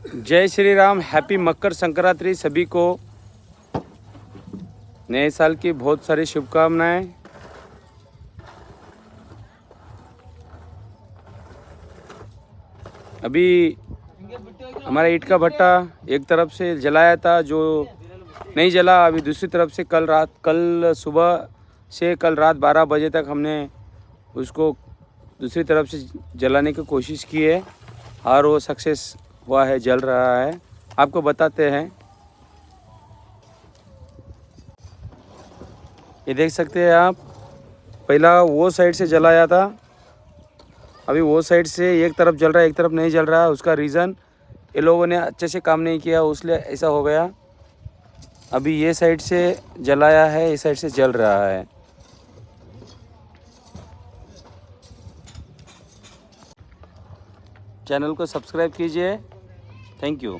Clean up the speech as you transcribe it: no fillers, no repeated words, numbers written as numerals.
जय श्री राम। हैप्पी मकर संक्रांति सभी को। नए साल की बहुत सारी शुभकामनाएं। अभी हमारा ईंट का भट्टा एक तरफ से जलाया था जो नहीं जला, अभी दूसरी तरफ से कल सुबह से कल रात 12 बजे तक हमने उसको दूसरी तरफ से जलाने की कोशिश की है और वो सक्सेस हुआ है, जल रहा है। आपको बताते हैं, ये देख सकते हैं आप। पहला वो साइड से जलाया था, अभी वो साइड से एक तरफ जल रहा है, एक तरफ नहीं जल रहा है। उसका रीज़न ये लोगों ने अच्छे से काम नहीं किया, इसलिए ऐसा हो गया। अभी ये साइड से जलाया है, इस साइड से जल रहा है। चैनल को सब्सक्राइब कीजिए। Thank you.